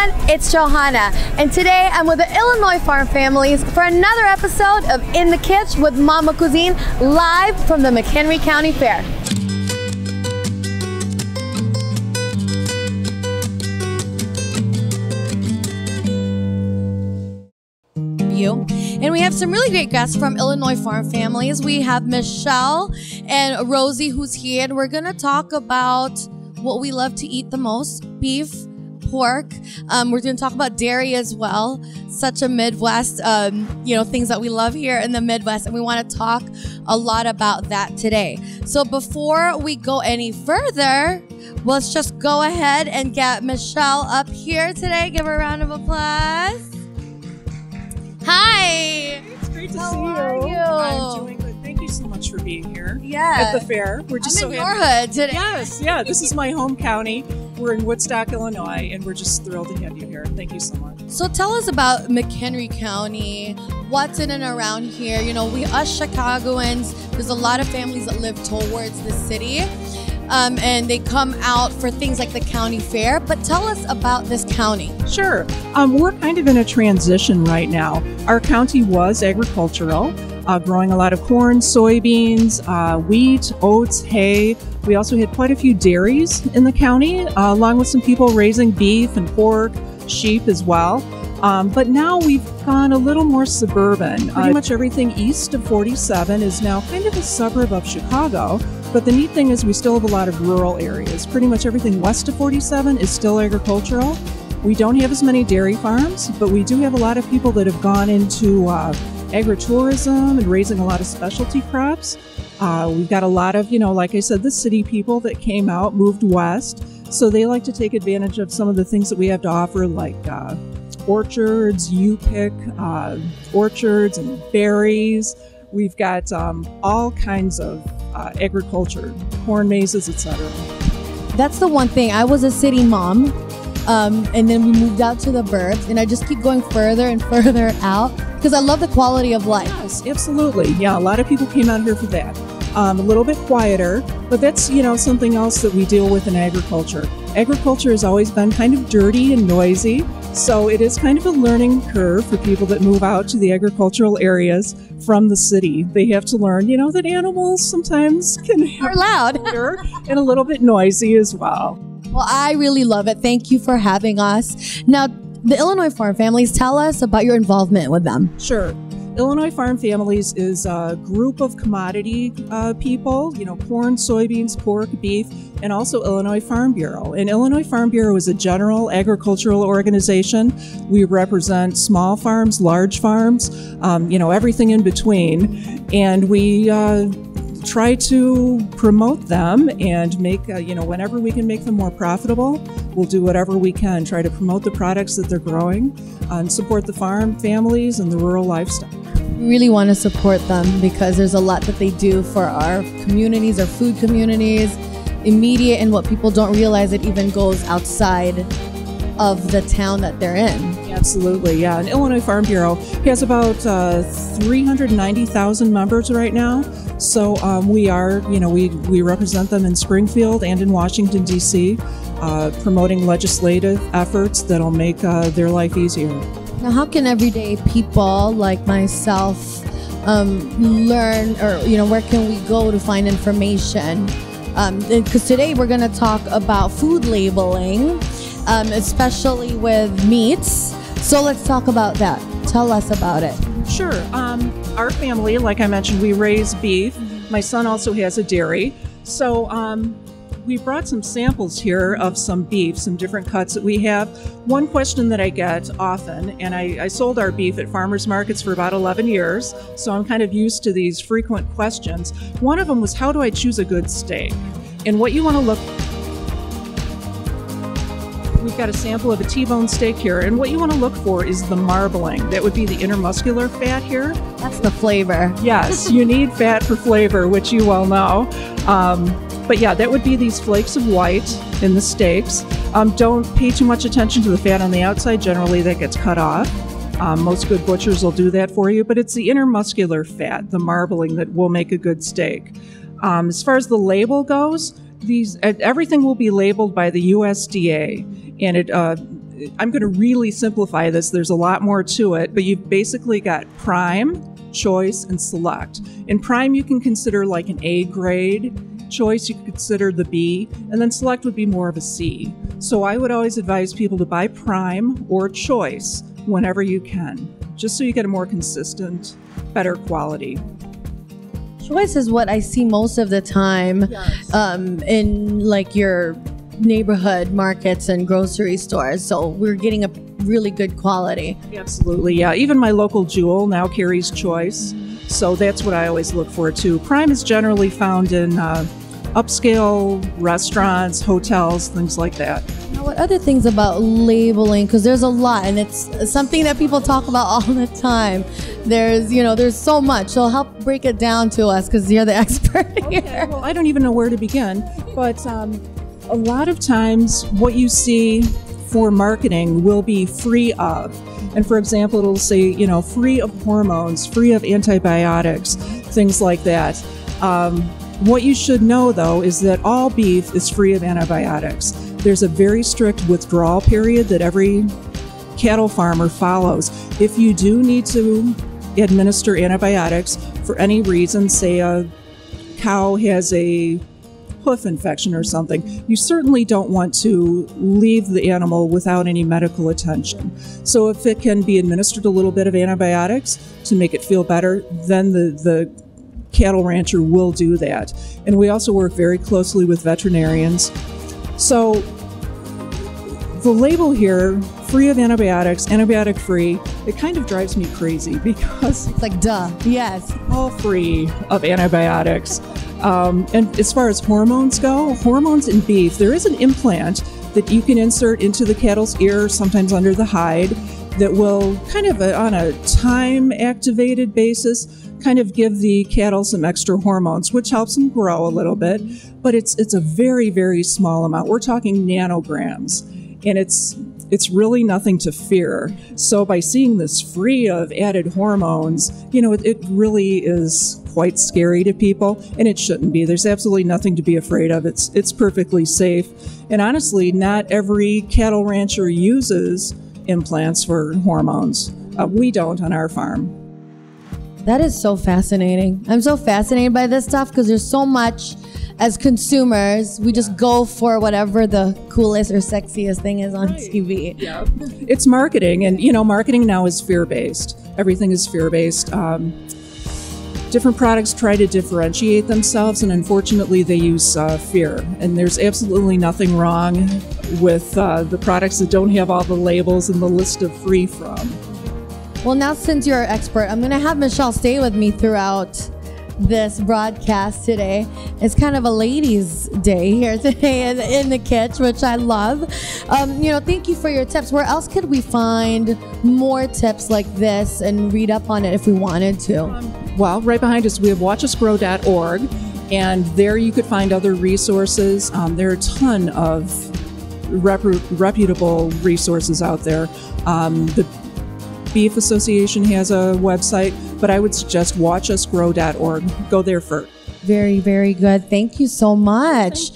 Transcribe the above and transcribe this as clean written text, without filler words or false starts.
everyone, it's Johanna, and today I'm with the Illinois farm families for another episode of In the Kitch with Momma Cuisine, live from the McHenry County Fair. And we have some really great guests from Illinois farm families. We have Michelle and Rosie who's here, and we're gonna talk about what we love to eat the most: beef, pork. We're going to talk about dairy as well. Such a Midwest, things that we love here in the Midwest, and we want to talk a lot about that today. So before we go any further, let's just go ahead and get Michelle up here today. Give her a round of applause. Hi. It's great to see How you. are you? I'm doing good. Thank you so much for being here Yeah. at the fair. We're just I'm so in your happy. hood today. Yes, yeah. This is my home county. We're in Woodstock, Illinois, and we're just thrilled to have you here. Thank you so much. So tell us about McHenry County. What's in and around here? You know, us Chicagoans, there's a lot of families that live towards the city. And they come out for things like the county fair. But tell us about this county. Sure. We're kind of in a transition right now. Our county was agricultural, growing a lot of corn, soybeans, wheat, oats, hay. We also had quite a few dairies in the county, along with some people raising beef and pork, sheep as well. But now we've gone a little more suburban. Pretty much everything east of 47 is now kind of a suburb of Chicago. But the neat thing is we still have a lot of rural areas. Pretty much everything west of 47 is still agricultural. We don't have as many dairy farms, but we do have a lot of people that have gone into agritourism and raising a lot of specialty crops. We've got a lot of, like I said, the city people that came out, moved west. So they like to take advantage of some of the things that we have to offer, like orchards, you-pick orchards and berries. We've got all kinds of agriculture, corn mazes, etc. That's the one thing. I was a city mom, and then we moved out to the burbs, and I just keep going further and further out because I love the quality of life. Yes, absolutely. Yeah, a lot of people came out here for that. A little bit quieter, but that's, something else that we deal with in agriculture. Agriculture has always been kind of dirty and noisy, so it is kind of a learning curve for people that move out to the agricultural areas from the city. They have to learn, that animals sometimes can They're loud and a little bit noisy as well. Well, I really love it. Thank you for having us. Now, the Illinois farm families, tell us about your involvement with them. Sure. Illinois Farm Families is a group of commodity people, corn, soybeans, pork, beef, and also Illinois Farm Bureau. And Illinois Farm Bureau is a general agricultural organization. We represent small farms, large farms, everything in between. And we try to promote them and make, whenever we can make them more profitable, we'll do whatever we can, try to promote the products that they're growing and support the farm families and the rural lifestyle. We really want to support them because there's a lot that they do for our communities, our food communities, immediate, and what people don't realize, it even goes outside of the town that they're in. Absolutely, yeah. And Illinois Farm Bureau has about 390,000 members right now. So we are, we represent them in Springfield and in Washington, D.C., promoting legislative efforts that'll make their life easier. Now, how can everyday people like myself learn, or where can we go to find information? Because today we're going to talk about food labeling, especially with meats. So let's talk about that. Tell us about it. Sure. Our family, like I mentioned, we raise beef. My son also has a dairy. So we brought some samples here of some beef, some different cuts that we have. One question that I get often, and I sold our beef at farmers markets for about 11 years, so I'm kind of used to these frequent questions. One of them was, how do I choose a good steak? And what you want to look, we've got a sample of a T-bone steak here, and what you want to look for is the marbling. That would be the intermuscular fat here. That's the flavor. Yes, you need fat for flavor, which you well know. But yeah, that would be these flakes of white in the steaks. Don't pay too much attention to the fat on the outside. Generally, that gets cut off. Most good butchers will do that for you, but it's the intermuscular fat, the marbling, that will make a good steak. As far as the label goes, everything will be labeled by the USDA, and I'm going to really simplify this. There's a lot more to it, but you've basically got prime, choice, and select. In prime, you can consider like an A grade. Choice, you could consider the B, and then select would be more of a C. So I would always advise people to buy prime or choice whenever you can, just so you get a more consistent, better quality. Choice is what I see most of the time. Yes. In like your neighborhood markets and grocery stores. So we're getting a really good quality. Absolutely, yeah. Even my local Jewel now carries choice. So that's what I always look for too. Prime is generally found in upscale restaurants, hotels, things like that. Now, what other things about labeling? Because there's a lot, and it's something that people talk about all the time. There's so much. So help break it down to us, because you're the expert here. Okay, well, I don't even know where to begin, but a lot of times what you see for marketing will be free of. And for example, it'll say, free of hormones, free of antibiotics, things like that. What you should know, though, is that all beef is free of antibiotics. There's a very strict withdrawal period that every cattle farmer follows. If you do need to administer antibiotics for any reason, say a cow has a hoof infection or something, you certainly don't want to leave the animal without any medical attention. So if it can be administered a little bit of antibiotics to make it feel better, then the cattle rancher will do that. And we also work very closely with veterinarians. So the label here, free of antibiotics, antibiotic free, it kind of drives me crazy because It's like, duh, yes. all free of antibiotics. And as far as hormones go, hormones in beef, there is an implant that you can insert into the cattle's ear, sometimes under the hide, that will kind of on a time-activated basis kind of give the cattle some extra hormones, which helps them grow a little bit. But it's a very, very small amount. We're talking nanograms, and it's really nothing to fear. So by seeing this free of added hormones, it really is quite scary to people, and it shouldn't be. There's absolutely nothing to be afraid of. It's perfectly safe. And honestly, not every cattle rancher uses implants for hormones. We don't on our farm. That is so fascinating. I'm so fascinated by this stuff because there's so much. As consumers, we just go for whatever the coolest or sexiest thing is on TV. Yeah. It's marketing, and marketing now is fear-based. Everything is fear-based. Different products try to differentiate themselves, and unfortunately they use fear. And there's absolutely nothing wrong with the products that don't have all the labels and the list of free from. Well, now since you're an expert, I'm going to have Michelle stay with me throughout this broadcast today. It's kind of a ladies' day here today in the Kitch, which I love. Thank you for your tips. Where else could we find more tips like this and read up on it if we wanted to? Well, right behind us we have watchusgrow.org, and there you could find other resources. There are a ton of reputable resources out there. The Beef Association has a website, but I would suggest watchusgrow.org. Go there first. Very, very good. Thank you so much.